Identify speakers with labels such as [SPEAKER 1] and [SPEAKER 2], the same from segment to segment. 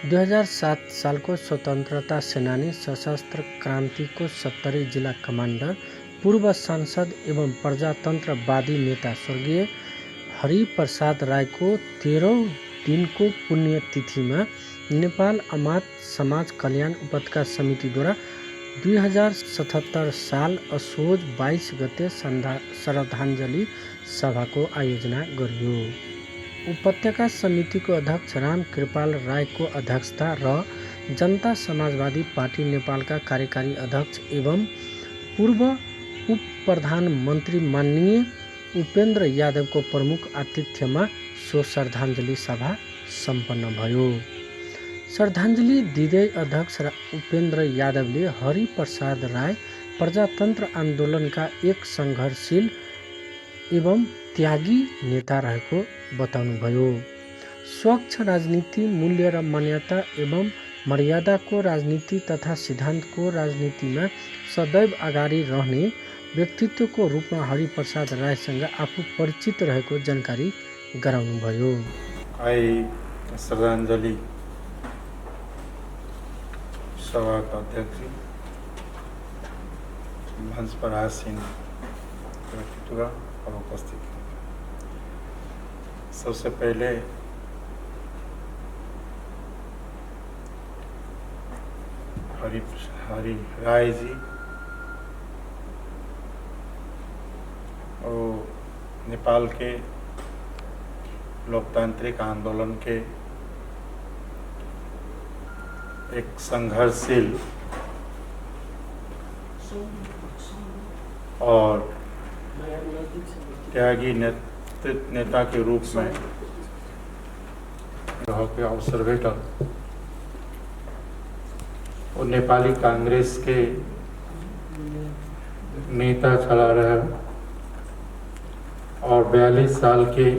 [SPEAKER 1] 2007 साल को स्वतंत्रता सेनानी, सशस्त्र क्रांति को 70 जिला कमांडर, पूर्व सांसद एवं प्रजातंत्रवादी नेता स्वर्गीय हरिप्रसाद राय को 13 दिन को पुण्यतिथि में नेपाल अमात समाज कल्याण उपत्यका समिति द्वारा 2077 साल असोज 22 गते श्रद्धांजलि सभा को आयोजना गरियो। उपत्यका समिति को अध्यक्ष राम कृपाल राय को अध्यक्षता र जनता समाजवादी पार्टी नेपाल का कार्यकारी अध्यक्ष एवं पूर्व उप प्रधानमंत्री माननीय उपेन्द्र यादव को प्रमुख आतिथ्य में सो श्रद्धांजलि सभा सम्पन्न भयो। श्रद्धांजलि दिँदै अध्यक्ष उपेन्द्र यादवले हरिप्रसाद राय प्रजातन्त्र आन्दोलनका एक संघर्षशील एवं त्यागी नेता रहेको बताउनुभयो। स्वच्छ राजनीति, मूल्य र मान्यता एवं मर्यादाको राजनीति तथा सिद्धान्तको राजनीतिमा सदैव अगाडि रहने व्यक्तित्वको रूपमा हरिप्रसाद रायसँग आफू परिचित रहेको जानकारी गराउनुभयो।
[SPEAKER 2] श्रद्धांजलि सभा का अध्यक्ष मंच पर आसीन व्यक्तित्व और उपस्थित। सबसे पहले हरि राय जी और नेपाल के लोकतांत्रिक आंदोलन के एक संघर्षशील और त्यागी नेता के रूप में रह के अवसर भेटल और नेपाली कांग्रेस के नेता चला रहे और 42 साल के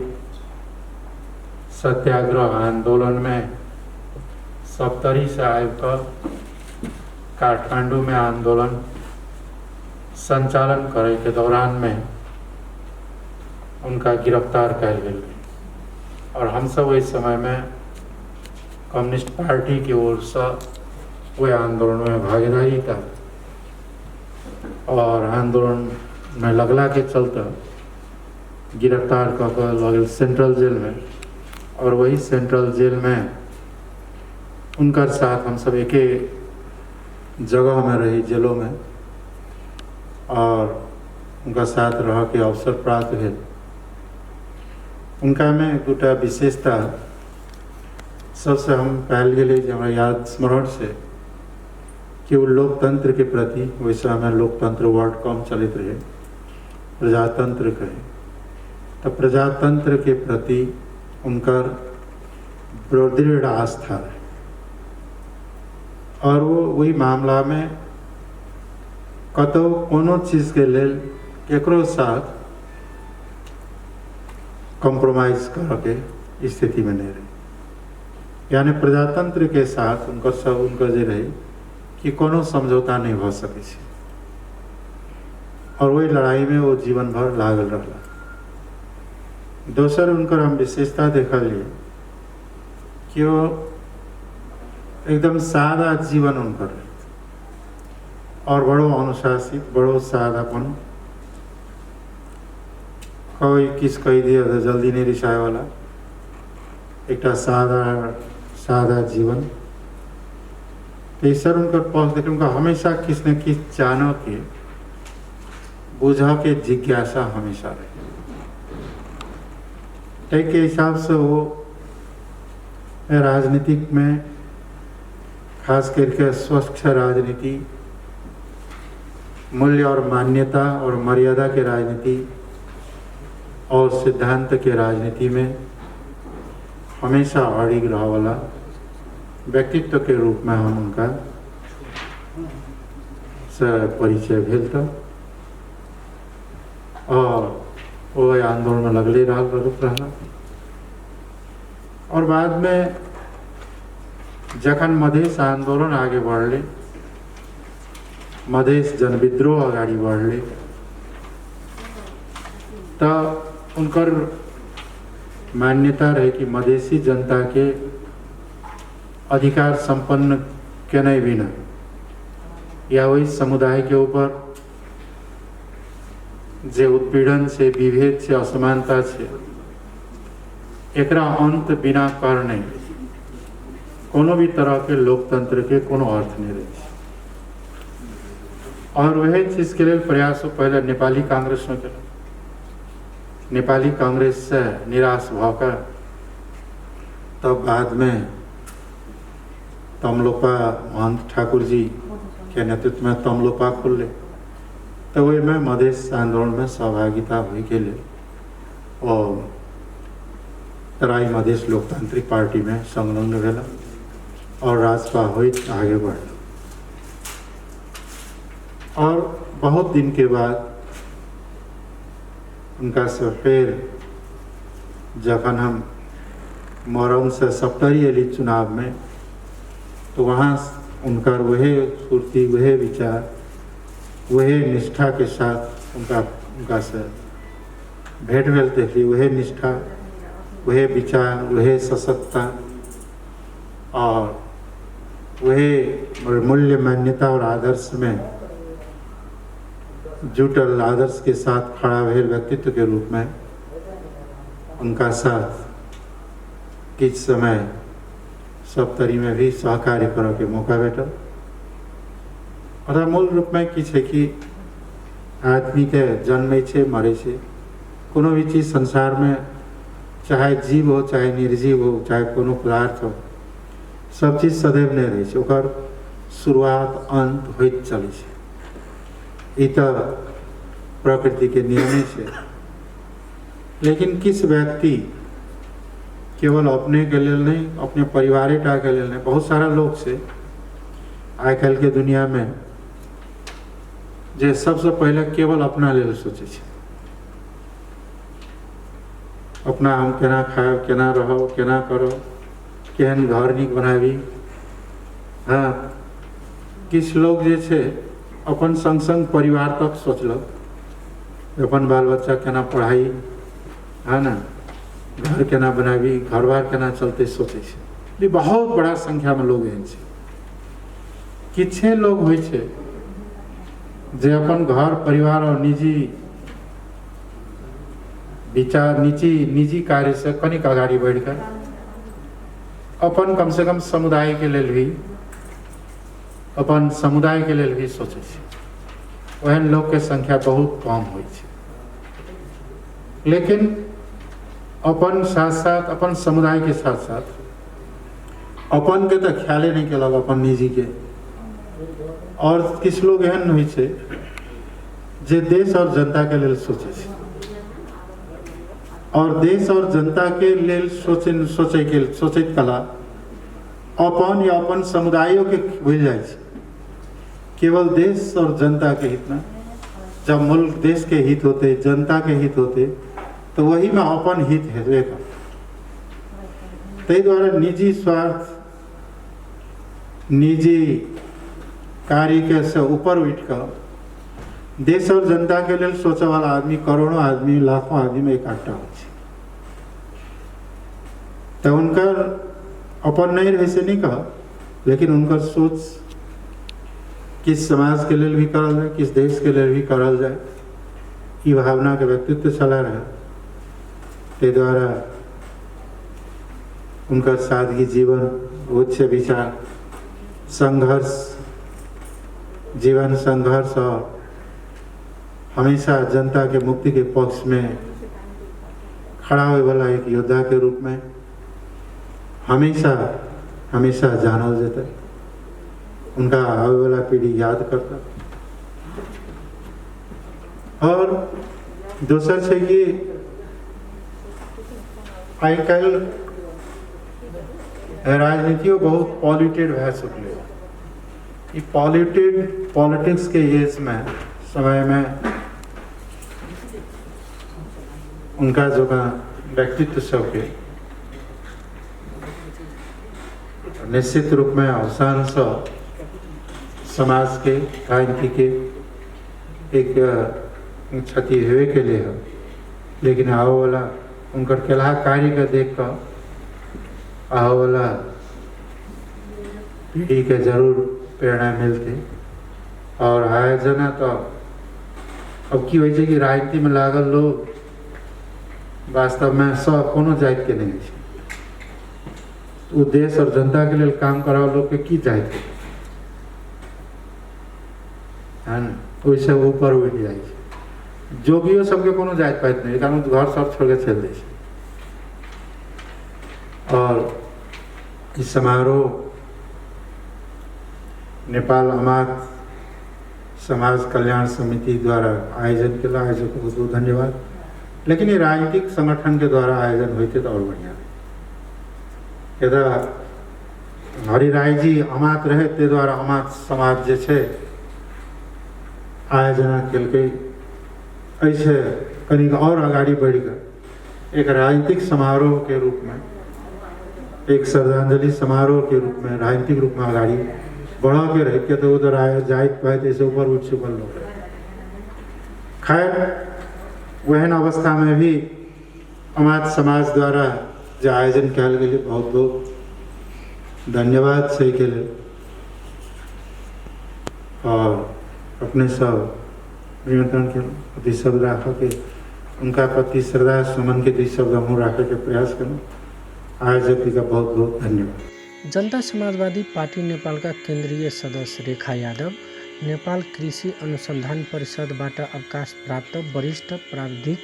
[SPEAKER 2] सत्याग्रह आंदोलन में 70 से आकर काठमांडू में आंदोलन संचालन करे के दौरान में उनका गिरफ्तार कर गया और हम सब इस समय में कम्युनिस्ट पार्टी की ओर से वह आंदोलन में भागीदारी था और आंदोलन में लगला के चलते गिरफ्तार कर लगे सेंट्रल जेल में और वही सेंट्रल जेल में उनका साथ हम सब एक जगह में रही जेलों में और उनका साथ रह के अवसर प्राप्त है। उनका में दूटा विशेषता सबसे हम पहल के लिए हमारा याद स्मरण से कि वो लोकतंत्र के प्रति, वैसे हमें लोकतंत्र वर्ड कम चलित रहे, प्रजातंत्र कहे, तो प्रजातंत्र के प्रति उनका दृढ़ आस्था है और वो वही मामला में कतो कोनो चीज के लेल केकरो साथ कॉम्प्रोमाइज करके स्थिति में नहीं रही। यानी प्रजातंत्र के साथ उनका सब उनका जे रही कि कोनो समझौता नहीं हो सके और वही लड़ाई में वो जीवन भर लागल रहा। दोसर उनकर हम विशेषता देखा लिए कि वो एकदम सादा जीवन उनकर और बड़ो अनुशासित, बड़ो सादापन, कोई किस कही दिया तो जल्दी नहीं रिसाए वाला एक सादा जीवन। तेसर उनकर पक्ष देख उनका हमेशा किस न किस जानो के बुझा के जिज्ञासा हमेशा रहे। के हिसाब से वो राजनीतिक में खास करके स्वच्छ राजनीति, मूल्य और मान्यता और मर्यादा के राजनीति और सिद्धांत के राजनीति में हमेशा अड़िग रहा वाला व्यक्तित्व के रूप में हम उनका से परिचय भेल था और वो आंदोलन में लगले रहा और बाद में जखन मधेश आंदोलन आगे बढ़ले, मधेश जनविद्रोह आगे बढ़ले तो उनकर मान्यता रहे कि मधेसी जनता के अधिकार संपन्न केने बिना या वही समुदाय के ऊपर जे उत्पीड़न से, विभेद से, असमानता से एकरा अंत बिना करने कोनो भी तरह के लोकतंत्र के कोनो अर्थ नहीं रहे। और वह चीज के लिए प्रयास पहले नेपाली कांग्रेस ने किया। नेपाली कांग्रेस से निराश भकर तब बाद में तमलोपा महंत ठाकुर जी के नेतृत्व में तमलोपा खुले, तो वही में मधेश आंदोलन में सहभागिता हुई के लिए और तराई मधेश लोकतांत्रिक पार्टी में संलग्न भेला और राजपा हुई आगे बढ़। और बहुत दिन के बाद उनका से फिर जखन हम मोरंग से सप्तरी अली चुनाव में, तो वहाँ उनका वह स्फूर्ति, वह विचार, वह निष्ठा के साथ उनका से भेंट भेल देखी। वह निष्ठा, वह विचार, वह सशक्तता और वह मूल्य, मान्यता और आदर्श में जुटल, आदर्श के साथ खड़ा भेल व्यक्तित्व के रूप में उनका साथ किछ समय सप्तरी में भी सहकार्य करे के मौका भेटल। और मूल रूप में किछ है कि आदमी के जन्मे छे, मरे छे, कोनो भी चीज संसार में, चाहे जीव हो, चाहे निर्जीव हो, चाहे कोनो पदार्थ हो, सब चीज सदैव नहीं रहे छे, ओकर शुरुआत अंत होइत चले छे। ई तो प्रकृति के नियम छे। लेकिन किस व्यक्ति केवल अपने के लिए नहीं, अपने परिवार के लिए नहीं, बहुत सारा लोग से आइ काल्हि के दुनिया में जे सबसे पहले केवल अपना लेल सोचे छे, अपना हम केना खाएब, केना रहब, केना करब, केहन घर नीक बनाबी। हाँ, किछ लोग जे छे अपन संग संग परिवार तक सोचलक, अपन बाल बच्चा केना पढ़ाई, है ना, घर केना बनाबी, घर बार केना चलते सोचे छे। बहुत बड़ा संख्या में लोग एहन छे। किछे लोग होय छे जे अपन घर परिवार और निजी विचार, निजी कार्य से कनिक आगाड़ी बढ़कर अपन कम से कम समुदाय के लिए भी, अपन समुदाय के लिए भी सोचे छे। ओहन लोग के संख्या बहुत कम होय छे। लेकिन अपन साथ साथ, अपन समुदाय के साथ साथ अपन के तो ख्याले नहीं केलक, अपन निजी के। और किछ लोग एहन होय छे जे देश और जनता के लेल सोचे छे, और देश और जनता के लेल सोचैत कला अपन या अपन समुदायों के भूल जाए छे। केवल देश और जनता के हित में, जब मुल्क देश के हित होते, जनता के हित होते, तो वही में अपन हित है। तै द्वारा निजी स्वार्थ, निजी कार्य के से ऊपर उठकर देश और जनता के लिए सोचे वाला आदमी करोड़ों आदमी, लाखों आदमी में इकट्ठा हो। तो उनकर अपन नहीं रहे से नहीं कहा, लेकिन उनकर सोच किस समाज के लिए भी करल जाए, किस देश के लिए भी करल जाए, ये भावना के व्यक्तित्व चला रहा। ते द्वारा उनका सादगी जीवन, उच्च विचार, संघर्ष, जीवन संघर्ष और हमेशा जनता के मुक्ति के पक्ष में खड़ा होने वाला एक योद्धा के रूप में हमेशा हमेशा जानल जाता। उनका आने वाला पीढ़ी याद करता। और दूसर से कि आई कल राजनीतियों बहुत पॉल्यूटेड भै सकले। ये पॉल्यूटेड पॉलिटिक्स के एज में, समय में उनका जो व्यक्तित्व सबके निश्चित रूप में अवसान से समाज के, क्रांति के एक क्षति हुए के लिए है। लेकिन आओ वाला उनका केला कार्य का देख कर आओ वाला पीढ़ी के जरूर प्रेरणा मिलती। और आयोजना तो अब की होइ छै कि राजनीति में लागल लोग वास्तव में सब कोनो जाति के नहीं छै। तो देश और जनता के लिए काम करा लोग के की जाति है न, ओइसे ऊपर उठ जाइ छै। जो भी हो सबके कोनो जाति पाति नहीं, कारण घर सब छोड़ के चल दै छै। और इस समारोह नेपाल अमात समाज कल्याण समिति द्वारा आयोजन के लिए आयोजक को बहुत धन्यवाद। लेकिन ये राजनीतिक संगठन के द्वारा आयोजन होते तो और बढ़िया यदा हरिराय जी अमात रहे ते द्वारा अमात समाज जे छे आयोजना केलकै। ऐसे कनिक और आगाड़ी बढ़ गए एक राजनीतिक समारोह के रूप में, एक श्रद्धांजलि समारोह के रूप में, राजनीतिक रूप में आगाड़ी बढ़ा के रह के तो उधर आया जाइत पाए ऐसे ऊपर उठ से बल लोग। खैर वहन अवस्था में भी अमात समाज द्वारा जो आयोजन कल गए बहुत बहुत धन्यवाद सही के लिए। और अपने सब निमंत्रण के प्रति शब्द राख के उनका प्रति श्रद्धा सुमन के 2 शब्द हम राखे के प्रयास करूँ। आयोजक का बहुत बहुत धन्यवाद।
[SPEAKER 1] जनता समाजवादी पार्टी नेपाल का केंद्रीय सदस्य रेखा यादव, नेपाल कृषि अनुसंधान परिषदबाट अवकाश प्राप्त वरिष्ठ प्राविधिक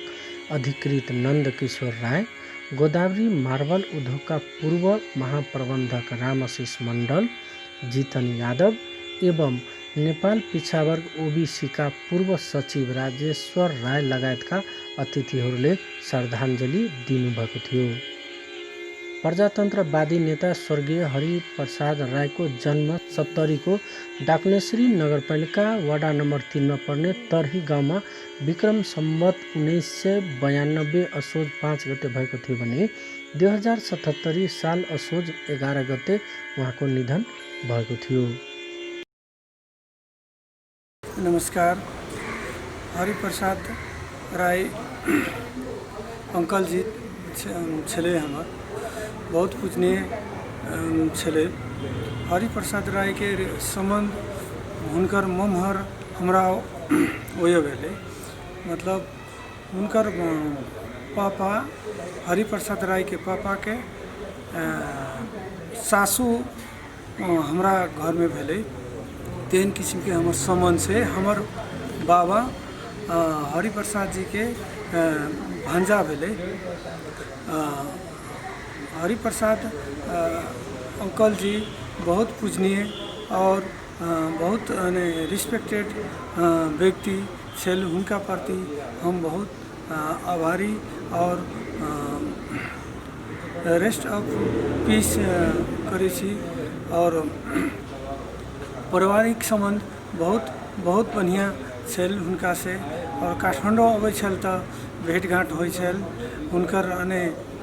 [SPEAKER 1] अधिकृत नंद किशोर राय, गोदावरी मार्बल उद्योग का पूर्व महाप्रबंधक रामशिष मण्डल, जीतन यादव एवं नेपाल पिछावर्ग ओबीसी का पूर्व सचिव राजेश्वर राय लगायतका अतिथिहरूले श्रद्धाञ्जली दिनुभएको थियो। प्रजातन्त्रवादी नेता स्वर्गीय हरिप्रसाद रायको जन्म सप्तरीको डाक्नेश्री नगरपालिका वडा नम्बर 3 में पर्ने तरही गाउँमा विक्रम सम्वत 1992 असोज 5 गते भएको थियो भने 2077 साल असोज 11 गते उहाँको निधन भएको थियो।
[SPEAKER 3] नमस्कार। हरिप्रसाद राय अंकल जी छले हमर बहुत पूजनीय छले। हरिप्रसाद राय के संबंध हुनकर ममहर हमरा ओय भेले, मतलब हुनकर पापा हरिप्रसाद राय के पापा के सासू हमरा घर में भेले। तेन किस्म के हमर संबंध से हमर बाबा हरिप्रसाद जी के भांजा भेले। हरिप्रसाद अंकल जी बहुत पूजनीय और बहुत रिस्पेक्टेड व्यक्ति छल। हुनका प्रति हम बहुत आभारी और रेस्ट ऑफ पीस करै छी। और पारिवारिक संबंध बहुत बढ़िया छल हुनका से। और काठमांडू अबै छल त भेट घाट होइ छल हुनकर।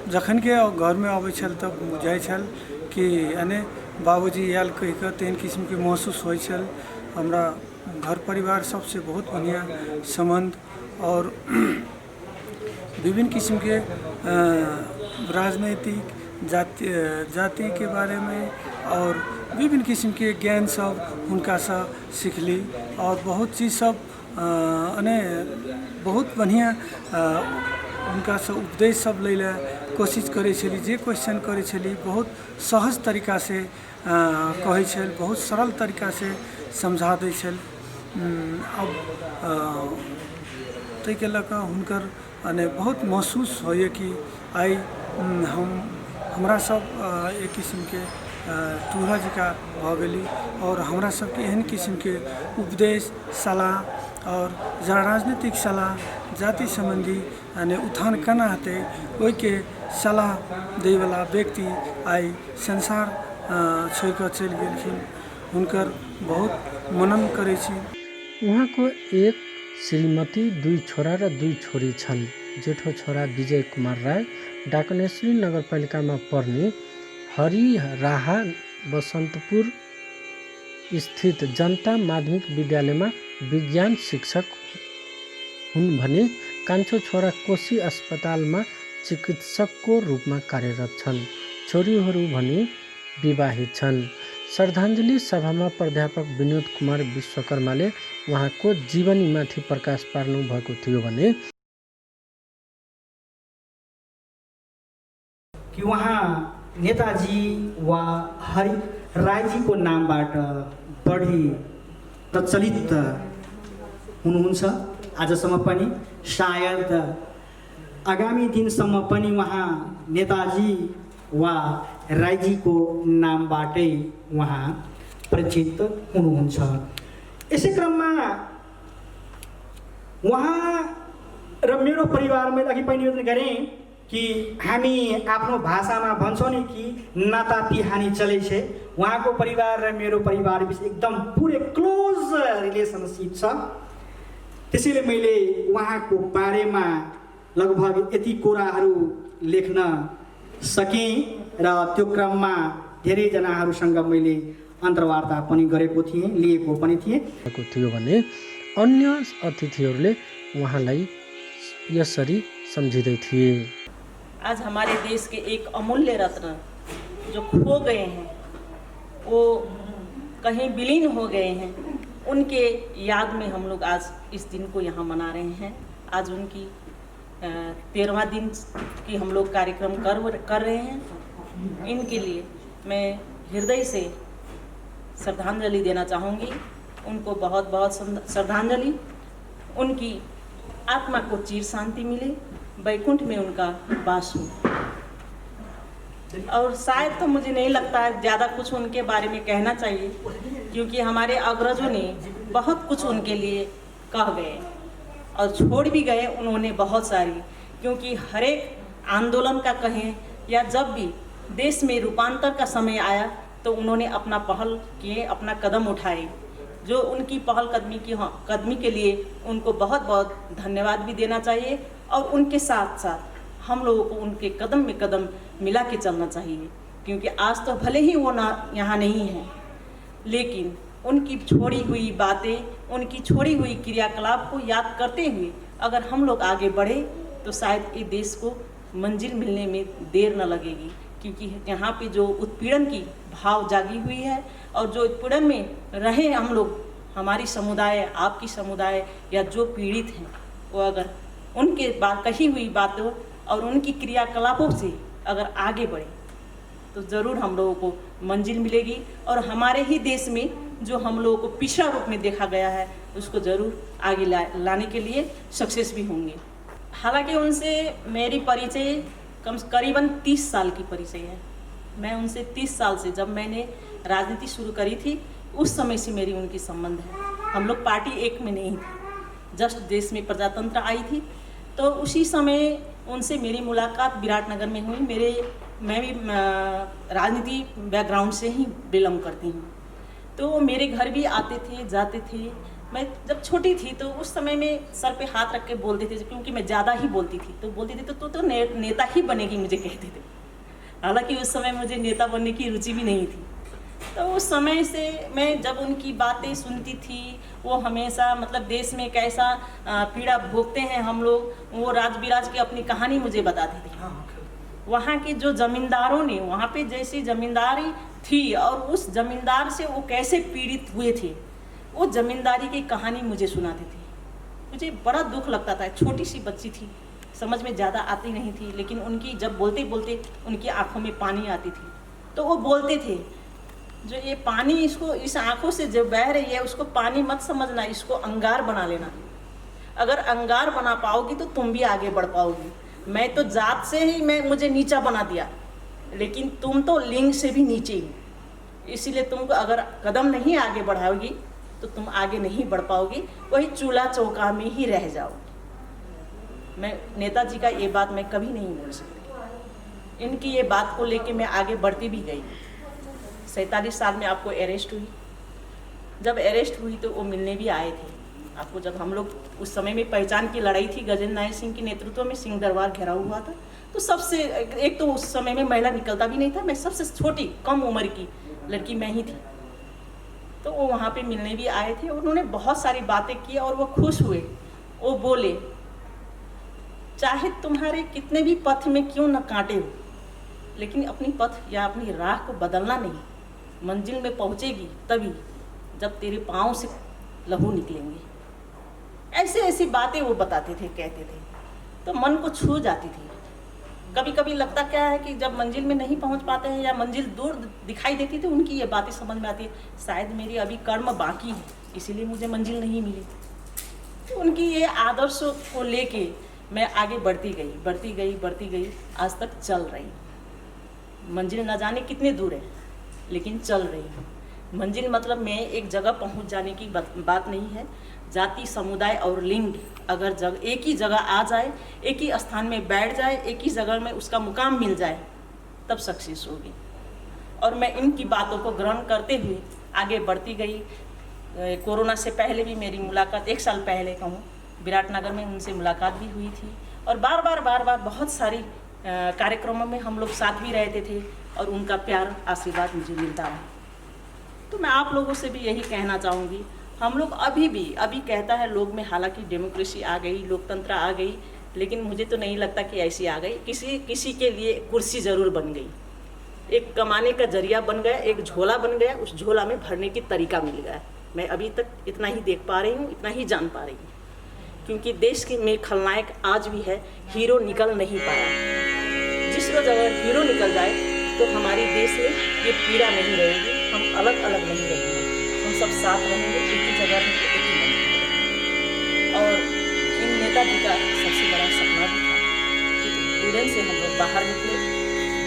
[SPEAKER 3] जखन के घर में अबै छल तब बुझाइ छल कि बाबूजी आयल कहि कऽ तेहन किस्म के महसूस होइ छल। हमरा घर परिवार सबसे बहुत बढ़िया संबंध और विभिन्न किस्म के राजनीतिक जाति के बारे में और विभिन्न किस्म के ज्ञान सब हुनका से सीखली। और बहुत चीज सब बहुत बढ़िया हुनका से उपदेश सब लै कोशिश करै छली। जे क्वेश्चन करै छली बहुत सहज तरीका से कहै छल, बहुत सरल तरीका से समझा दै छल। अब ताहि के लऽ कऽ हुनकर बहुत महसूस होइए कि आइ हमरा सब एक किस्म के टूरा जिका भऽ गेली। और हमरा सबके एहन किस्म के उपदेश सलाह और राजनीतिक सलाह जाति संबंधी उत्थान केना हेतै ओहि के सलाह दै वाला व्यक्ति आइ संसार छोड़ि कऽ चलि गेलखिन। हुनकर बहुत मनन करै छी।
[SPEAKER 1] उहाँको एक श्रीमती, 2 छोरा र 2 छोरी छन्। जेठो छोरा विजय कुमार राय डाकनेश्री नगरपालिकामा पर्ने हरिराहा बसन्तपुर स्थित जनता माध्यमिक विद्यालयमा विज्ञान शिक्षक हुन् भने कान्छो छोरा कोशी अस्पतालमा चिकित्सकको रूपमा कार्यरत छन्। छोरीहरू भने विवाहित छन्। श्रद्धाञ्जली सभामा प्राध्यापक विनोद कुमार विश्वकर्माले उहाँको जीवनीमाथि प्रकाश पार्नु भएको थियो भने
[SPEAKER 4] कि उहाँ नेताजी वा हरि राईजीको नामबाट बढी प्रचलित हुनुहुन्छ आजसम्म पनि, सायद आगामी दिनसम्म पनि उहाँ नेताजी वा राईजीको नामबाटै उहाँ परिचित हुनुहुन्छ। यसै क्रममा उहाँ र मेरो परिवार मैले अघि पनि निवेदन गरेँ कि हामी आफ्नो भाषामा भन्छौँ नि कि नाता पिहानी चलै छे। उहाँको परिवार र मेरो परिवार बिच एकदम पुरै क्लोज रिलेसनसिप छ। त्यसैले मैले उहाँको बारेमा लगभग यति कुराहरू लेख्न सकेँ र त्यो क्रममा धेरैजनाहरूसँग मैले अन्तर्वार्ता पनि गरेको थिएँ, लिएको पनि थिएँ।
[SPEAKER 1] थियो भने अन्य अतिथिहरूले उहाँलाई यसरी सम्झिँदै थिए।
[SPEAKER 5] आज हमारे देश के एक अमूल्य रत्न जो खो गए हैं, वो कहीं विलीन हो गए हैं, उनके याद में हम लोग आज इस दिन को यहाँ मना रहे हैं। आज उनकी 13वां दिन की हम लोग कार्यक्रम कर रहे हैं। इनके लिए मैं हृदय से श्रद्धांजलि देना चाहूँगी। उनको बहुत बहुत श्रद्धांजलि। उनकी आत्मा को चिर शांति मिले, वैकुंठ में उनका वास हो। और शायद तो मुझे नहीं लगता है ज़्यादा कुछ उनके बारे में कहना चाहिए, क्योंकि हमारे अग्रजों ने बहुत कुछ उनके लिए कह गए और छोड़ भी गए उन्होंने बहुत सारी। क्योंकि हर एक आंदोलन का कहें या जब भी देश में रूपांतर का समय आया तो उन्होंने अपना पहल किए, अपना कदम उठाए। जो उनकी पहल कदमी के लिए उनको बहुत बहुत धन्यवाद भी देना चाहिए। और उनके साथ साथ हम लोगों को उनके कदम में कदम मिला के चलना चाहिए, क्योंकि आज तो भले ही वो ना यहाँ नहीं हैं, लेकिन उनकी छोड़ी हुई बातें, उनकी छोड़ी हुई क्रियाकलाप को याद करते हुए अगर हम लोग आगे बढ़े तो शायद ये देश को मंजिल मिलने में देर न लगेगी। क्योंकि यहाँ पे जो उत्पीड़न की भाव जागी हुई है और जो उत्पीड़न में रहे हम लोग, हमारी समुदाय, आपकी समुदाय या जो पीड़ित हैं, वो अगर उनके कही हुई बातों और उनकी क्रियाकलापों से अगर आगे बढ़े तो ज़रूर हम लोगों को मंजिल मिलेगी। और हमारे ही देश में जो हम लोगों को पिछड़ा रूप में देखा गया है उसको ज़रूर आगे लाने के लिए सक्सेस भी होंगे। हालांकि उनसे मेरी परिचय करीबन 30 साल की परिचय है। मैं उनसे 30 साल से, जब मैंने राजनीति शुरू करी थी उस समय से मेरी उनकी संबंध है। हम लोग पार्टी एक में नहीं थे, जस्ट देश में प्रजातंत्र आई थी तो उसी समय उनसे मेरी मुलाकात विराटनगर में हुई। मैं भी राजनीति बैकग्राउंड से ही बिलोंग करती हूँ, तो वो मेरे घर भी आते थे, जाते थे। मैं जब छोटी थी तो उस समय में सर पे हाथ रख के बोलते थे, क्योंकि मैं ज़्यादा ही बोलती थी तो बोलते थे तो नेता ही बनेगी, मुझे कहते थे। हालांकि उस समय मुझे नेता बनने की रुचि भी नहीं थी। तो उस समय से मैं जब उनकी बातें सुनती थी, वो हमेशा मतलब देश में कैसा पीड़ा भोगते हैं हम लोग, वो राज बिराज की अपनी कहानी मुझे बताते थे। वहाँ के जो ज़मींदारों ने, वहाँ पे जैसी ज़मींदारी थी और उस ज़मींदार से वो कैसे पीड़ित हुए थे, वो ज़मींदारी की कहानी मुझे सुनाते थे। मुझे बड़ा दुख लगता था। छोटी सी बच्ची थी, समझ में ज़्यादा आती नहीं थी, लेकिन उनकी जब बोलते बोलते उनकी आँखों में पानी आती थी तो वो बोलते थे, जो ये पानी इसको इस आँखों से जो बह रही है उसको पानी मत समझना, इसको अंगार बना लेना। अगर अंगार बना पाओगी तो तुम भी आगे बढ़ पाओगी। मैं तो जात से ही मुझे नीचा बना दिया, लेकिन तुम तो लिंग से भी नीचे ही, इसीलिए तुमको अगर कदम नहीं आगे बढ़ाओगी तो तुम आगे नहीं बढ़ पाओगी, वही चूल्हा चौका में ही रह जाओगी। मैं नेताजी का ये बात मैं कभी नहीं भूल सकती। इनकी ये बात को लेके मैं आगे बढ़ती भी गई। 47 साल में आपको अरेस्ट हुई। जब अरेस्ट हुई तो वो मिलने भी आए थे आपको। जब हम लोग उस समय में पहचान की लड़ाई थी, गजेंद्र नारायण सिंह के नेतृत्व में सिंह दरबार घेराव हुआ था, तो सबसे एक तो उस समय में महिला निकलता भी नहीं था। मैं सबसे छोटी कम उम्र की लड़की मैं ही थी। तो वो वहाँ पे मिलने भी आए थे। उन्होंने बहुत सारी बातें की और वो खुश हुए। वो बोले, चाहे तुम्हारे कितने भी पथ में क्यों न कांटे हो, लेकिन अपनी पथ या अपनी राह को बदलना नहीं। मंजिल में पहुंचेगी तभी जब तेरे पाँव से लहू निकलेंगे। ऐसे ऐसी बातें वो बताते थे, कहते थे, तो मन को छू जाती थी। कभी कभी लगता क्या है कि जब मंजिल में नहीं पहुंच पाते हैं या मंजिल दूर दिखाई देती थी, उनकी ये बातें समझ में आती है, शायद मेरी अभी कर्म बाकी है इसीलिए मुझे मंजिल नहीं मिली। तो उनकी ये आदर्शों को लेके मैं आगे बढ़ती गई, आज तक चल रही। मंजिल न जाने कितने दूर है लेकिन चल रही हूँ। मंजिल मतलब मैं एक जगह पहुँच जाने की बात नहीं है। जाति, समुदाय और लिंग अगर एक ही जगह आ जाए, एक ही स्थान में बैठ जाए, एक ही जगह में उसका मुकाम मिल जाए, तब सक्सेस होगी। और मैं इनकी बातों को ग्रहण करते हुए आगे बढ़ती गई। कोरोना से पहले भी मेरी मुलाकात, 1 साल पहले कहूँ, विराटनगर में उनसे मुलाकात भी हुई थी और बार बार बहुत सारी कार्यक्रमों में हम लोग साथ भी रहते थे और उनका प्यार, आशीर्वाद मुझे मिलता है। तो मैं आप लोगों से भी यही कहना चाहूँगी, हम लोग अभी कहता है लोग में, हालांकि डेमोक्रेसी आ गई, लोकतंत्र आ गई, लेकिन मुझे तो नहीं लगता कि ऐसी आ गई। किसी के लिए कुर्सी ज़रूर बन गई, एक कमाने का जरिया बन गया, एक झोला बन गया, उस झोला में भरने की तरीका मिल गया। मैं अभी तक इतना ही देख पा रही हूँ, इतना ही जान पा रही हूँ, क्योंकि देश के में खलनायक आज भी है, हीरो निकल नहीं पाया। जिस रोज अगर हीरो निकल जाए तो हमारी देश में ये पीड़ा नहीं रहेगी, हम अलग अलग नहीं रहेंगे, हम सब साथ रहेंगे, एक ही जगह रहेंगे, एक ही बनेंगे। और इन नेताजी का सबसे बड़ा सपना भी था कि उड़न से हम लोग बाहर निकले,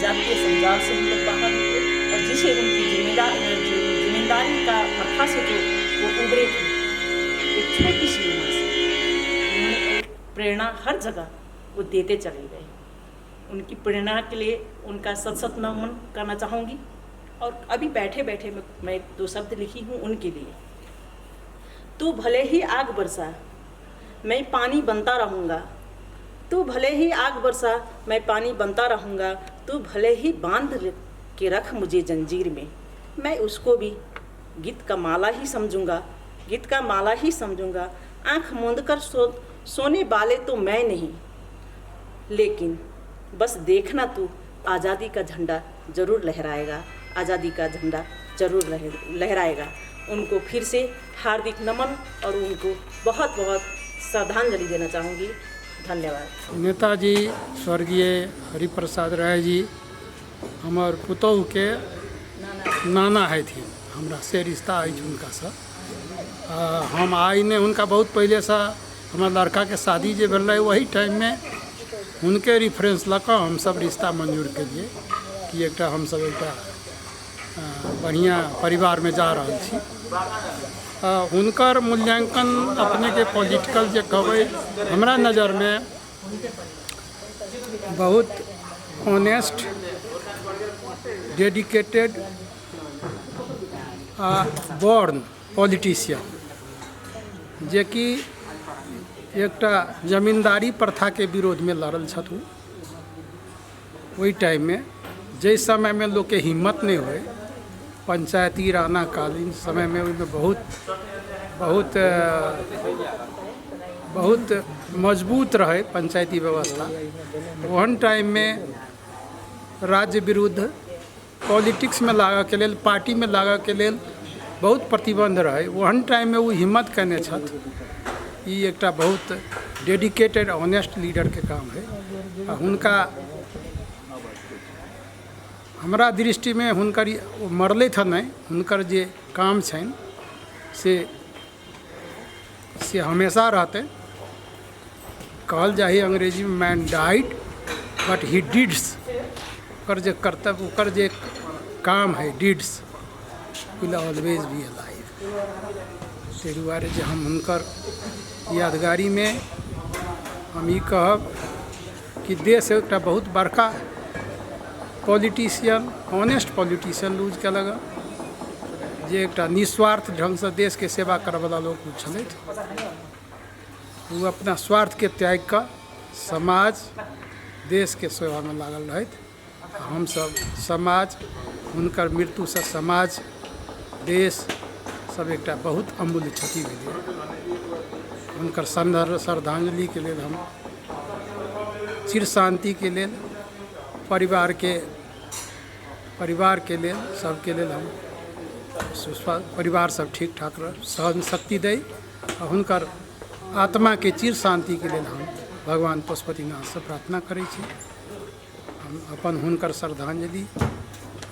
[SPEAKER 5] जातीय संजाल से हम लोग बाहर निकले और जिसे उनकी जिम्मेदारी का प्रथा से जो वो उभरे थे, एक छोटी सी उम्र से उन्होंने प्रेरणा हर जगह वो देते चले गए। उनकी प्रेरणा के लिए उनका सत नमन करना चाहूँगी। और अभी बैठे मैं 2 शब्द लिखी हूँ उनके लिए। तू भले ही आग बरसा, मैं पानी बनता रहूँगा। तू भले ही आग बरसा, मैं पानी बनता रहूँगा। तू भले ही बांध के रख मुझे जंजीर में, मैं उसको भी गीत का माला ही समझूंगा। आँख मूंद कर सोने वाले तो मैं नहीं, लेकिन बस देखना तू आज़ादी का झंडा ज़रूर लहराएगा, आज़ादी का झंडा ज़रूर लहराएगा। उनको फिर से हार्दिक नमन और उनको बहुत बहुत श्रद्धांजलि देना चाहूँगी। धन्यवाद।
[SPEAKER 6] नेताजी स्वर्गीय हरिप्रसाद राय जी हमार पुतोह के नाना है थी, हमरा से रिश्ता है उनका सा। हम आई ने उनका बहुत पहले सा हमारे लड़का के शादी जो भेल रहे, वही टाइम में उनके रेफरेंस लऽ कऽ हम सब रिश्ता मंजूर केलिए कि एक हम सब एक बढ़िया परिवार में जा रहा छी। हुनकर मूल्यांकन अपने के पॉलिटिकल जे कहबै, हमरा नज़र में बहुत ऑनेस्ट, डेडिकेटेड बॉर्न पॉलिटिशियन, जे कि एकटा जमींदारी प्रथा के विरोध में लड़ल छथुन। वही टाइम में जै समय में लोग के हिम्मत नहीं हुए, पंचायती राणा कालीन समय में उनमें बहुत मजबूत रहे पंचायती व्यवस्था। वहन टाइम में राज्य विरुद्ध पॉलिटिक्स में लागऽ के लेल, पार्टी में लागऽ के लेल बहुत प्रतिबंध रहे। वहन टाइम में वो हिम्मत करने छथ। ये एक बहुत डेडिकेटेड ऑनेस्ट लीडर के काम है। हुनका हमरा दृष्टि में हुनकर मरले थ नहीं, हुनकर जे काम छन से हमेशा रहते। कहल जाए अंग्रेजी में मैन डाइड बट ही डिड्स, ओकर जे कर्तव्य, ओकर जे काम है, डिड्स विल ऑलवेज बी अलाइव। ताहि दुआरे जे हम हुनकर यादगारी में हम ई कहब कि देश एक बहुत बड़का पॉलिटिशियन, ऑनेस्ट पॉलिटिशियन लूज केलक, जे एक निस्वार्थ ढंग से देश के सेवा करे वाला लोग छलथि। वो अपना स्वार्थ के त्याग कर समाज, देश के सेवा में लागल रहथि। हम सब समाज, हुनकर मृत्यु से समाज, देश सब एक बहुत अमूल्य क्षति भेलै। हुनकर श्रद्धांजलि के लिए हम चिर शांति के लिए परिवार के लिए सबके लिए हम परिवार सब ठीक ठाक रह, सहन शक्ति दे और हुनकर आत्मा के चिर शांति के लिए हम भगवान पशुपतिनाथ से प्रार्थना करै छी। हम अपन हुनकर श्रद्धांजलि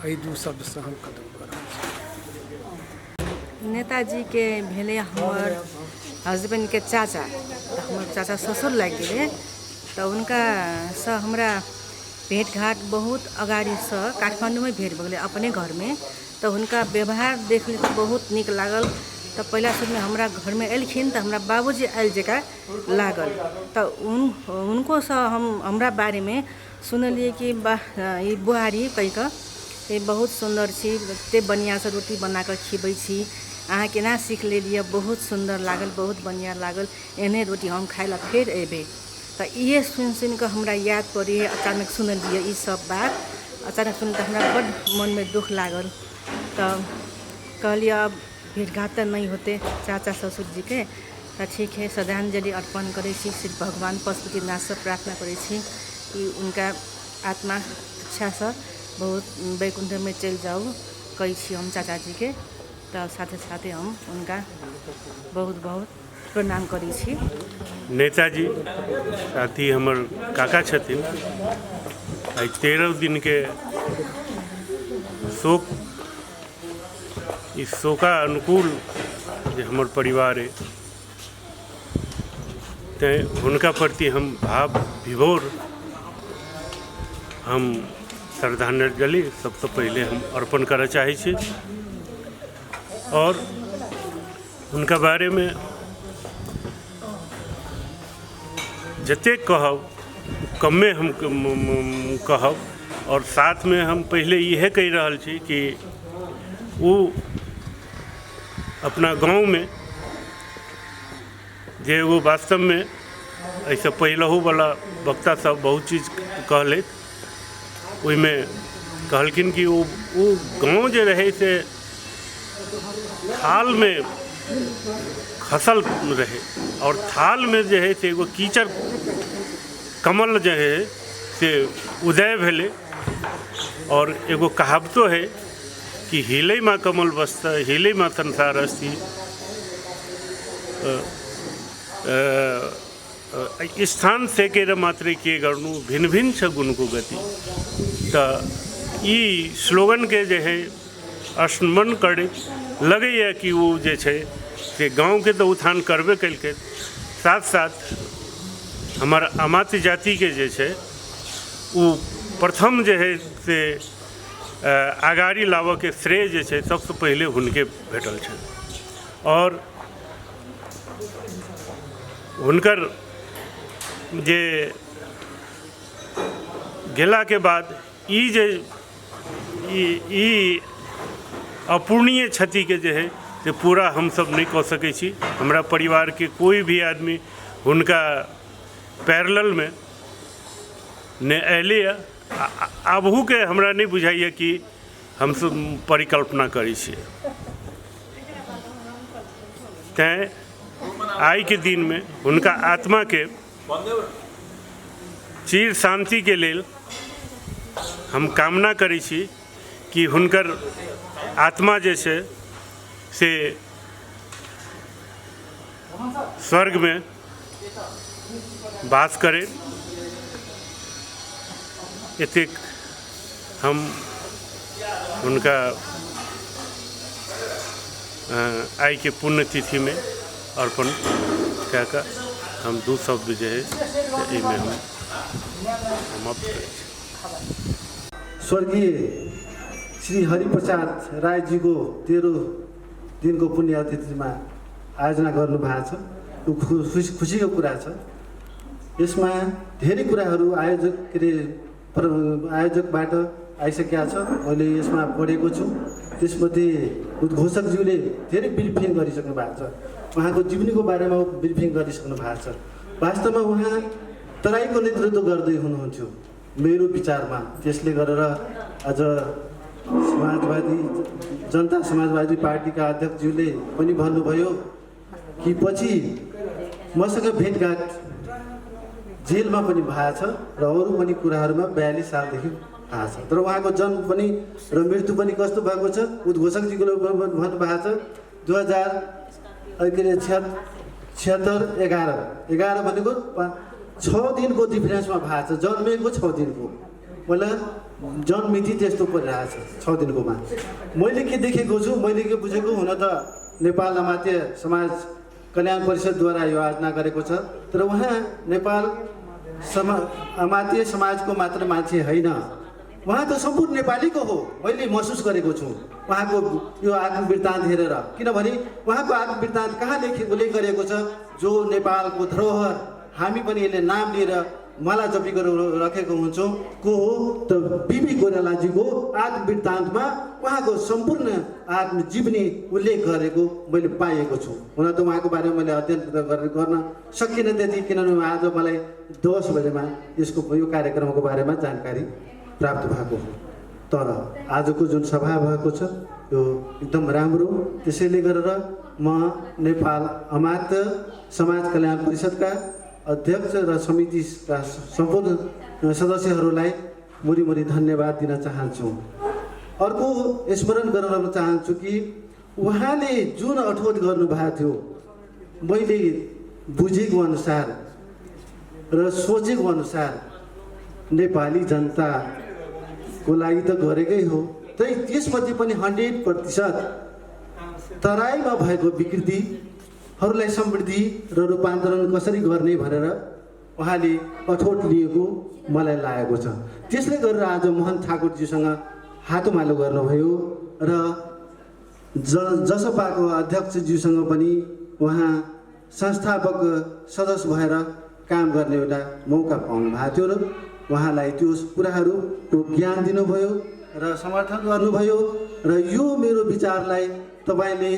[SPEAKER 6] एहि दू शब्द से हम खत्म करब।
[SPEAKER 7] नेताजी के भेले हमर हस्बैंड के चाचा, तो हमर चाचा ससुर लग गए, तो उनका से हमरा भेंट घाट बहुत अगाड़ी से काठमांडू में भेंट भगले अपने घर में। तो उनका व्यवहार देख ली तो बहुत निक लागल। तो पहला शुरू में हमरा घर में एलखिन तो हमरा बाबूजी आयल जका लागल। तो उनको से हमरा बारे में सुनलिए कि ई बुआरी कहिके ये बहुत सुंदर छी, एते बढ़िया से रोटी बना कर खिबै छी, अहाँ केना सीख लेलिए, बहुत सुंदर लागल, बहुत बढ़िया लागल, एहने रोटी हम खाए ला फिर अबे। तो ये सुन के हमरा याद पड़ी है। अचानक सुनलिए ये सब बात, अचानक सुन तो हमरा बड़ मन में दुख लागल। तो कहलिए अब भेंट घाट नहीं होते चाचा ससुर जी के, तो ठीक है श्रद्धांजलि अर्पण करे छी। सिर्फ भगवान पशुपतिनाथ से प्रार्थना करे छी कि उनका आत्मा अच्छा से बहुत वैकुंठ में चल जाओ कही छी हम चाचा जी के। तो साथे साथे हम उनका बहुत बहुत प्रणाम करी छी।
[SPEAKER 8] नेताजी साथी हमर काका छथिन। आई 13 दिन के शोक, इस शोका अनुकूल जो हमर परिवार है, ते हुनका प्रति हम भाव विभोर हम श्रद्धांजलि सबसे पहले हम अर्पण करना चाहे छी। और उनका बारे में जते कहब कमे हम कहब। और साथ में हम पहले यह कह रहल छी कि वो अपना गांव में जे वो वास्तव में ऐसा पहलहू वाला वक्ता सब बहुत चीज़ कहले, में कहलखिन कि वो गांव जे रहे से थाल में खसल रहे, और थाल में जो है से एगो कीचड़ कमल जो है से उदय भेले। और एगो कहावतो है कि हिले माँ कमल बसता, हिले माँ संसार अस्ति, स्थान से के मात्रे के गर्नु भिन्न भिन्न छ गुण को गति। तो ई स्लोगन के जो है स्मरण करे लगे कि वो जे छै से गाँव के तो उत्थान करबे कल के, साथ साथ हमारा अमात्य जाति के जे छै वो प्रथम जो है से आगाड़ी लाबऽ के श्रेय जे छै सबसे पहले हुनके भेटल छै। और हुनकर जे गेला के बाद ई जे ई अपूर्णीय क्षति के जे है से पूरा हम सब नहीं कह सकै छी। हमरा परिवार के कोई भी आदमी हुनका पैरेलल में ने अयले आबहू के हमरा नहीं बुझाइए कि हम सब परिकल्पना करै छियै। तैं आई के दिन में हुनका आत्मा के चिर शांति के लेल हम कामना करै छी कि हुनकर आत्मा जे छै से स्वर्ग में वास करे। एतेक हम उनका आई के पुण्यतिथि में अर्पण कऽ कऽ हम दू शब्द जे है एहिमे हम समाप्त करै छी।
[SPEAKER 9] स्वर्गीय श्री हरिप्रसाद राय जी को 13 दिन को पुण्यतिथि में आयोजना गर्नु भएको छ। यो खुसीको कुरा छ। यसमा धेरै कुराहरू आयोजकबाट आइसकेका छ। मैले यसमा पढेको छु। त्यसमध्ये उद्घोषकज्यूले धेरै ब्रिफिङ गरिसक्नु भएको छ। उहाँको जीवनीको बारेमा ब्रिफिङ गरिसक्नु भएको छ। वास्तवमा उहाँ तराईको नेतृत्व गर्दै हुनुहुन्थ्यो मेरो विचारमा। त्यसले गरेर आज जनता समाजवादी पार्टीका अध्यक्षज्यूले पनि भन्नुभयो कि पछि मसँग भेटघाट जेलमा पनि भएको छ र अरू पनि कुराहरूमा 42 सालदेखि थाहा छ। तर उहाँको जन्म पनि र मृत्यु पनि कस्तो भएको छ उद्घोषकजीले भन्नुभएको छ 2076-11 भनेको 6 दिनको डिफरेन्समा भएको छ। जन्मेको 6 दिनको मलाई जन्ममिति त्यस्तो परिरहेको छ 6 दिनकोमा। मैले के देखेको छु, मैले के बुझेको, हुन त नेपाल अमात्य समाज कल्याण परिषदद्वारा यो आयोजना गरेको छ, तर उहाँ नेपाल अमात्य समाजको मात्र मान्छे होइन, उहाँ त सम्पूर्ण नेपालीको हो। मैले महसुस गरेको छु उहाँको यो आत्मवृत्तान्त हेरेर, किनभने उहाँको आत्मवृत्तान्त कहाँ उल्लेख गरेको छ, जो नेपालको धरोहर हामी पनि यसले नाम लिएर माला जपी गरेर राखेको हुन्छौँ को हो त बिपी कोइरालाजीको आत्मवृत्तान्तमा उहाँको सम्पूर्ण आत्मजीवनी उल्लेख गरेको मैले पाएको छु। हुन त उहाँको बारेमा मैले अध्ययन गर्न सकिनँ त्यति, किनभने आज मलाई 10 बजेमा यसको यो कार्यक्रमको बारेमा जानकारी प्राप्त भएको हो। तर आजको जुन सभा भएको छ यो एकदम राम्रो। त्यसैले गरेर म नेपाल अमात्य समाज कल्याण परिषदका अध्यक्ष र समितिका सम्पूर्ण सदस्यहरूलाई मुरी धन्यवाद दिन चाहन्छु। अर्को स्मरण गराउन चाहन्छु कि उहाँले जुन अठोट गर्नुभएको थियो मैले बुझेको अनुसार र सोचेको अनुसार नेपाली जनताको लागि त गरेकै हो, तर त्यसमध्ये पनि 100% तराईमा भएको विकृतिहरूलाई समृद्धि र रूपान्तरण कसरी गर्ने भनेर उहाँले अठोट लिएको मलाई लागेको छ। त्यसले गरेर आज मोहन ठाकुरजीसँग हातोमालो गर्नुभयो र जसपाको अध्यक्षज्यूसँग पनि उहाँ संस्थापक सदस्य भएर काम गर्ने एउटा मौका पाउनु भएको थियो र उहाँलाई त्यो कुराहरूको ज्ञान दिनुभयो र समर्थन गर्नुभयो र यो मेरो विचारलाई तपाईँले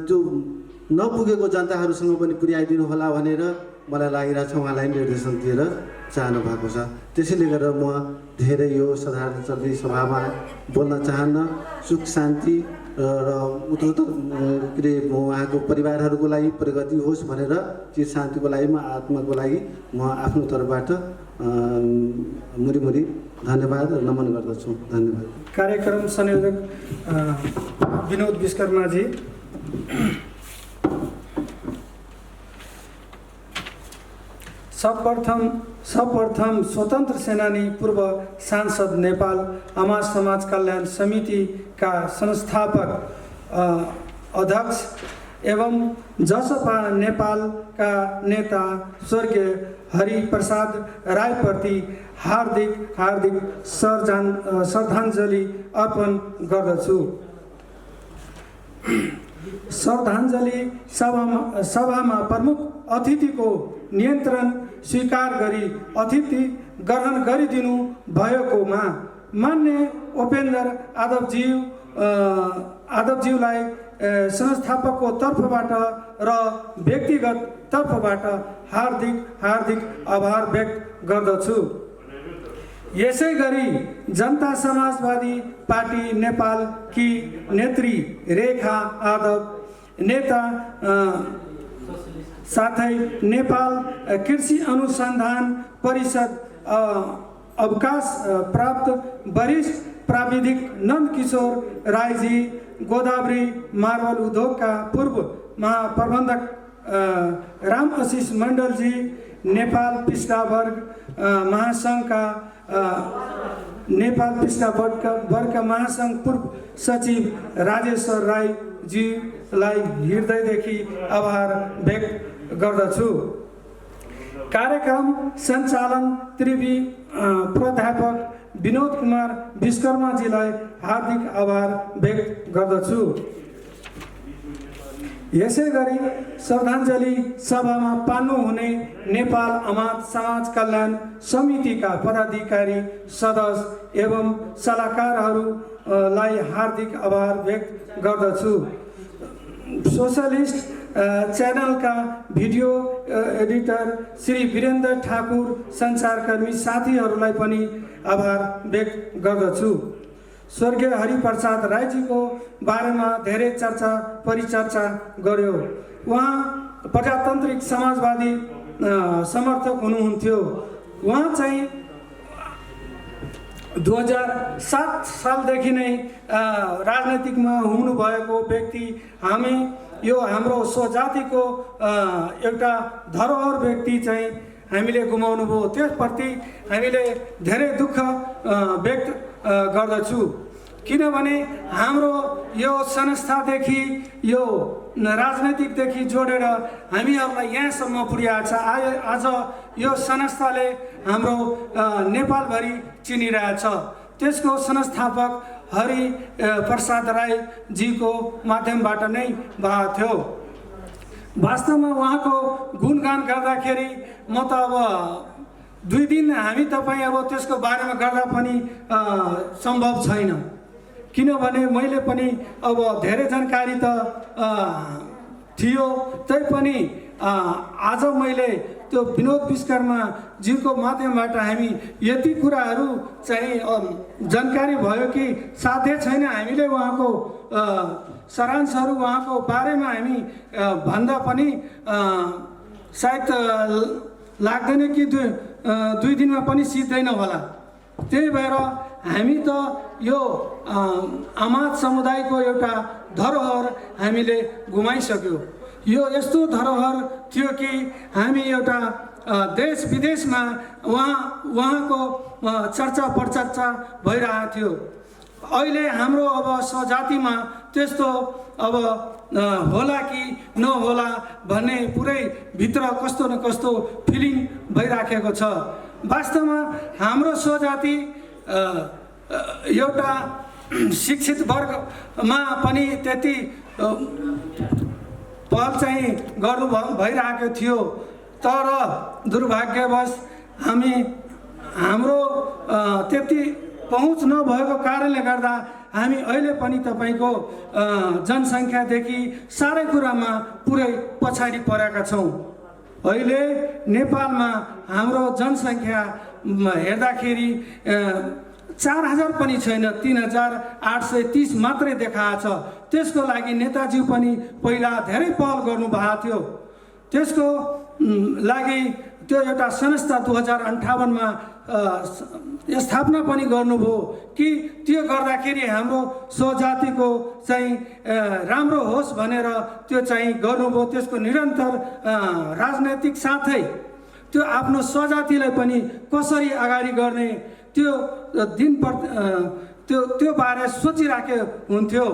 [SPEAKER 9] जो नपुगेको जनताहरूसँग पनि पुर्याइदिनु होला भनेर मलाई लागिरहेछ। उहाँलाई निर्देशन दिएर चाहनु भएको छ। त्यसैले गर्दा म धेरै यो साधारण चल्ने सभामा बोल्न चाहन्न। सुख शान्ति र उत्तरोत्तर के अरे उहाँको परिवारहरूको लागि प्रगति होस् भनेर चिर शान्तिको लागि म आत्माको लागि म आफ्नो तर्फबाट मुरी धन्यवाद र नमन गर्दछु। धन्यवाद।
[SPEAKER 3] कार्यक्रम संयोजक विनोद विश्वकर्माजी, सर्वप्रथम स्वतन्त्र सेनानी पूर्व सांसद नेपाल अमात समाज कल्याण समितिका संस्थापक अध्यक्ष एवं जसपा नेपालका नेता स्वर्गीय हरिप्रसाद राईप्रति हार्दिक श्रद्धाञ्जली अर्पण गर्दछु। श्रद्धाञ्जली सभामा प्रमुख अतिथिको नियन्त्रण स्वीकार गरी अतिथि ग्रहण गरिदिनु भएकोमा मान्य उपेन्द्र यादवज्यूलाई संस्थापकको तर्फबाट र व्यक्तिगत तर्फबाट हार्दिक आभार व्यक्त गर्दछु। यसै गरी जनता समाजवादी पार्टी नेपालकी नेत्री रेखा यादव, नेता साथै नेपाल कृषि अनुसन्धान परिषद अवकाश प्राप्त वरिष्ठ प्राविधिक नन्दकिशोर राईजी, गोदावरी मार्बल उद्योगका पूर्व महाप्रबन्धक राम आशीष मण्डलजी, नेपाल पिछड़ा वर्ग महासङ्घ पूर्व सचिव राजेश्वर राईजीलाई हृदयदेखि आभार व्यक्त गर्दछु। कार्यक्रम सञ्चालन त्रिवी प्राध्यापक विनोद कुमार विश्वकर्माजीलाई हार्दिक आभार व्यक्त गर्दछु। यसै गरी श्रद्धाञ्जली सभामा पाल्नुहुने नेपाल अमात समाज कल्याण समितिका पदाधिकारी सदस्य एवं सल्लाहकारहरूलाई हार्दिक आभार व्यक्त गर्दछु। सोशलिस्ट च्यानलका भिडियो एडिटर श्री वीरेन्द्र ठाकुर, सञ्चारकर्मी साथीहरूलाई पनि आभार व्यक्त गर्दछु। स्वर्गीय हरिप्रसाद राईजीको बारेमा धेरै परिचर्चा गर्यो। उहाँ प्रजातान्त्रिक समाजवादी समर्थक हुनुहुन्थ्यो। उहाँ चाहिँ 2007 सालदेखि नै राजनीतिकमा हुनुभएको व्यक्ति, हामी यो हाम्रो स्वजातिको एउटा धरोहर व्यक्ति चाहिँ हामीले गुमाउनु भयो। त्यसप्रति हामीले धेरै दुःख व्यक्त गर्दछु, किनभने हाम्रो यो संस्थादेखि यो राजनैतिकदेखि जोडेर हामीहरूलाई यहाँसम्म पुर्याएको छ। आज यो संस्थाले हाम्रो नेपालभरि चिनिरहेछ। त्यसको संस्थापक हरि प्रसाद राईजीको माध्यमबाट नै भएको थियो। वास्तवमा उहाँको गुणगान गर्दाखेरि म त अब 2 दिन हामी तपाईँ अब त्यसको बारेमा गर्दा पनि सम्भव छैन, किनभने मैले पनि अब धेरै जानकारी त थियो, तैपनि आज मैले त्यो विनोद विश्वकर्मा जीको माध्यमबाट हामी यति कुराहरू चाहिँ जानकारी भयो कि साध्य छैन हामीले उहाँको सारांशहरू उहाँको बारेमा हामी भन्दा पनि सायद लाग्दैन कि 2 दिनमा पनि सिद्दैन होला। त्यही भएर हामी त यो आमाज समुदायको एउटा धरोहर हामीले गुमाइसक्यो। यो यस्तो धरोहर थियो कि हामी एउटा देश विदेशमा उहाँको चर्चा प्रचर्चा भइरहेको थियो। अहिले हाम्रो अब स्वजातिमा त्यस्तो अब होला कि नहोला भन्ने पुरै भित्र कस्तो न कस्तो फिलिङ भइराखेको छ। वास्तवमा हाम्रो स्वजाति एउटा शिक्षित वर्गमा पनि त्यति पहल चाहिँ गर्नु भइरहेको थियो, तर दुर्भाग्यवश हाम्रो त्यति पहुँच नभएको कारणले गर्दा हामी अहिले पनि तपाईँको जनसङ्ख्यादेखि सारै कुरामा पुरै पछाडि परेका छौँ। अहिले नेपालमा हाम्रो जनसङ्ख्या हेर्दाखेरि 4000 पनि छैन, 3830 मात्रै देखाएको छ। त्यसको लागि नेताजी पनि पहिला धेरै पहल गर्नुभएको थियो। त्यसको लागि त्यो एउटा संस्था 2058मा स्थापना पनि गर्नुभयो कि त्यो गर्दाखेरि हाम्रो स्वजातिको चाहिँ राम्रो होस् भनेर त्यो चाहिँ गर्नुभयो। त्यसको निरन्तर राजनैतिक साथै त्यो आफ्नो स्वजातिलाई पनि कसरी अगाडि गर्ने त्यो दिन त्यो बारे सोचिराखे हुन्थ्यो।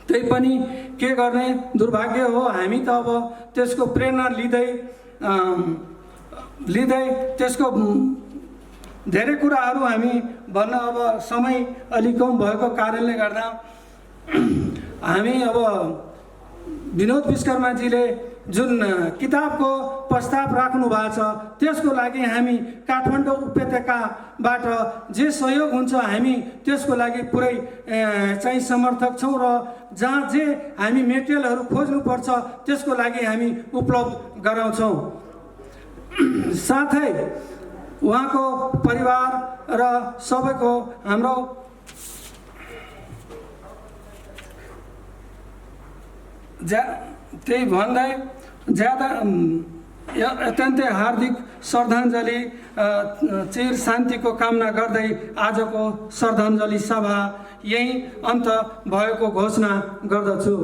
[SPEAKER 3] त्यही पनि के गर्ने, दुर्भाग्य हो। हामी त अब त्यसको प्रेरणा लिँदै त्यसको धेरै कुराहरू हामी भन्न अब समय अलि कम भएको कारणले गर्दा हामी अब विनोद विश्वकर्माजीले जुन किताबको प्रस्ताव राख्नु भएको छ त्यसको लागि हामी काठमाडौँ उपत्यकाबाट जे सहयोग हुन्छ हामी त्यसको लागि पुरै चाहिँ समर्थक छौँ र जहाँ जे हामी मेटेरियलहरू खोज्नुपर्छ त्यसको लागि हामी उपलब्ध गराउँछौँ। साथै उहाँको परिवार र सबैको हाम्रो त्यही भन्दै ज्यादा अत्यन्तै हार्दिक श्रद्धाञ्जली चिर शान्तिको कामना गर्दै आजको श्रद्धाञ्जली सभा यही अन्त भएको घोषणा गर्दछु।